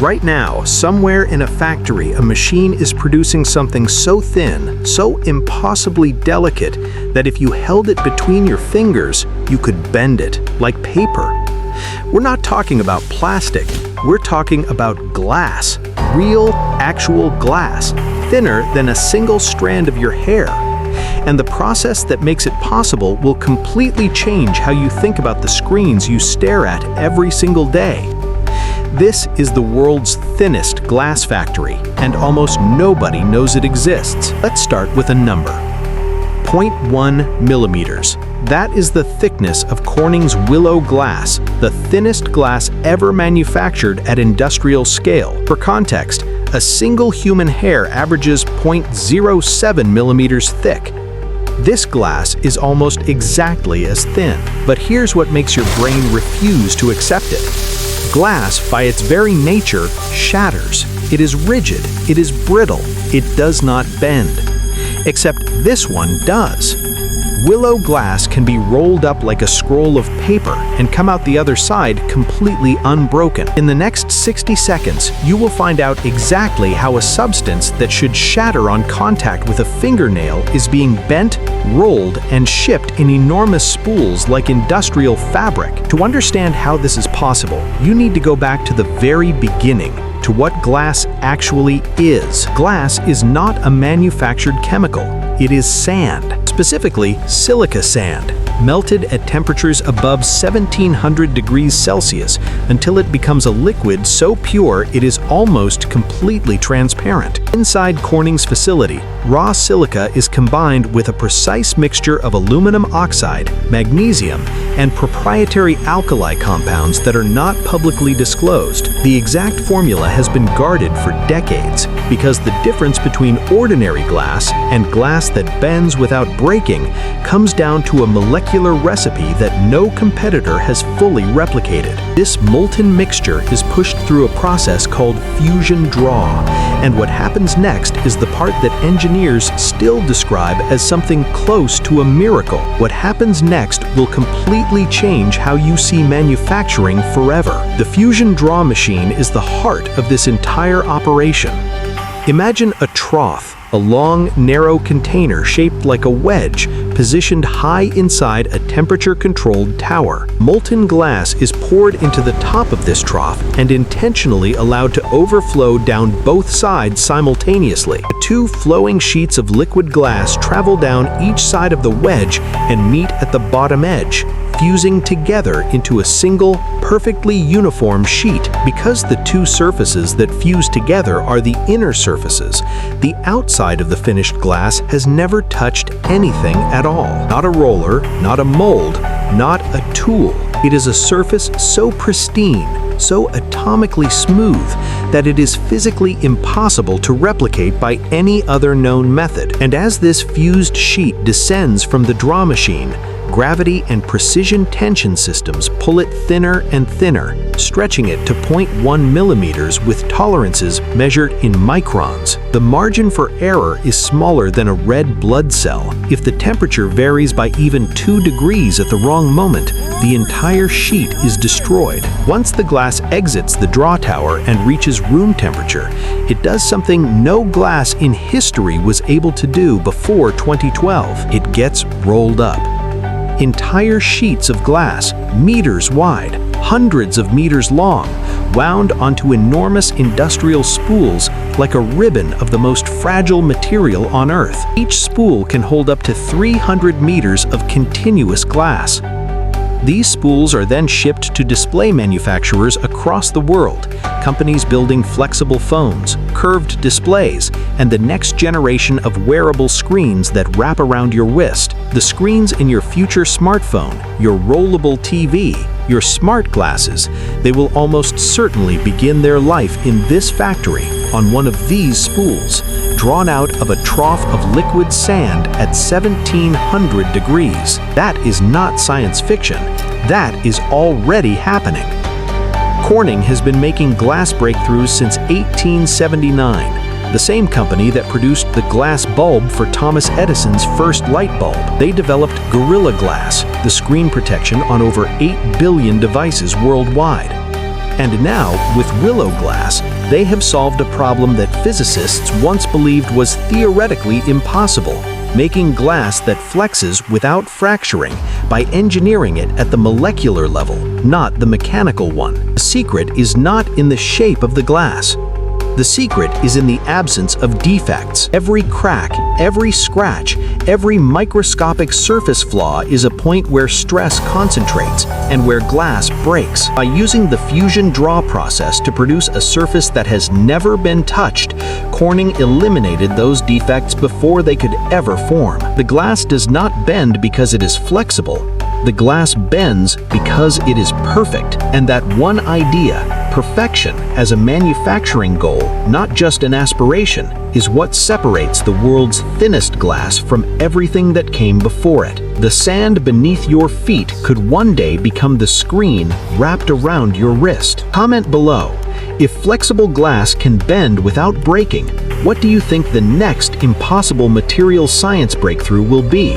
Right now, somewhere in a factory, a machine is producing something so thin, so impossibly delicate, that if you held it between your fingers, you could bend it, like paper. We're not talking about plastic, we're talking about glass. Real, actual glass, thinner than a single strand of your hair. And the process that makes it possible will completely change how you think about the screens you stare at every single day. This is the world's thinnest glass factory, and almost nobody knows it exists. Let's start with a number. 0.1 millimeters. That is the thickness of Corning's Willow Glass, the thinnest glass ever manufactured at industrial scale. For context, a single human hair averages 0.07 millimeters thick. This glass is almost exactly as thin. But here's what makes your brain refuse to accept it. Glass, by its very nature, shatters. It is rigid, it is brittle, it does not bend. Except this one does. Willow glass can be rolled up like a scroll of paper and come out the other side completely unbroken. In the next 60 seconds, you will find out exactly how a substance that should shatter on contact with a fingernail is being bent, rolled, and shipped in enormous spools like industrial fabric. To understand how this is possible, you need to go back to the very beginning, to what glass actually is. Glass is not a manufactured chemical. It is sand. Specifically, silica sand, melted at temperatures above 1700 degrees Celsius until it becomes a liquid so pure it is almost completely transparent. Inside Corning's facility, raw silica is combined with a precise mixture of aluminum oxide, magnesium, and proprietary alkali compounds that are not publicly disclosed. The exact formula has been guarded for decades because the difference between ordinary glass and glass that bends without breaking comes down to a molecular recipe that no competitor has fully replicated. This molten mixture is pushed through a process called fusion draw, and what happens next is the part that engineers still describe as something close to a miracle. What happens next will completely change how you see manufacturing forever. The fusion draw machine is the heart of this entire operation. Imagine a trough, a long, narrow container shaped like a wedge, positioned high inside a temperature-controlled tower. Molten glass is poured into the top of this trough and intentionally allowed to overflow down both sides simultaneously. The two flowing sheets of liquid glass travel down each side of the wedge and meet at the bottom edge, fusing together into a single, perfectly uniform sheet. Because the two surfaces that fuse together are the inner surfaces, the outside of the finished glass has never touched anything at all. Not a roller, not a mold, not a tool. It is a surface so pristine, so atomically smooth, that it is physically impossible to replicate by any other known method. And as this fused sheet descends from the draw machine, gravity and precision tension systems pull it thinner and thinner, stretching it to 0.1 millimeters with tolerances measured in microns. The margin for error is smaller than a red blood cell. If the temperature varies by even 2 degrees at the wrong moment, the entire sheet is destroyed. Once the glass exits the draw tower and reaches room temperature, it does something no glass in history was able to do before 2012. It gets rolled up. Entire sheets of glass, meters wide, hundreds of meters long, wound onto enormous industrial spools like a ribbon of the most fragile material on Earth. Each spool can hold up to 300 meters of continuous glass. These spools are then shipped to display manufacturers across the world, companies building flexible phones, curved displays, and the next generation of wearable screens that wrap around your wrist. The screens in your future smartphone, your rollable TV, your smart glasses, they will almost certainly begin their life in this factory on one of these spools, drawn out of a trough of liquid sand at 1700 degrees. That is not science fiction. That is already happening. Corning has been making glass breakthroughs since 1879. The same company that produced the glass bulb for Thomas Edison's first light bulb. They developed Gorilla Glass, the screen protection on over 8 billion devices worldwide. And now, with Willow Glass, they have solved a problem that physicists once believed was theoretically impossible, making glass that flexes without fracturing by engineering it at the molecular level, not the mechanical one. The secret is not in the shape of the glass. The secret is in the absence of defects. Every crack, every scratch, every microscopic surface flaw is a point where stress concentrates and where glass breaks. By using the fusion draw process to produce a surface that has never been touched, Corning eliminated those defects before they could ever form. The glass does not bend because it is flexible. The glass bends because it is perfect, and that one idea, perfection as a manufacturing goal, not just an aspiration, is what separates the world's thinnest glass from everything that came before it. The sand beneath your feet could one day become the screen wrapped around your wrist. Comment below. If flexible glass can bend without breaking, what do you think the next impossible material science breakthrough will be?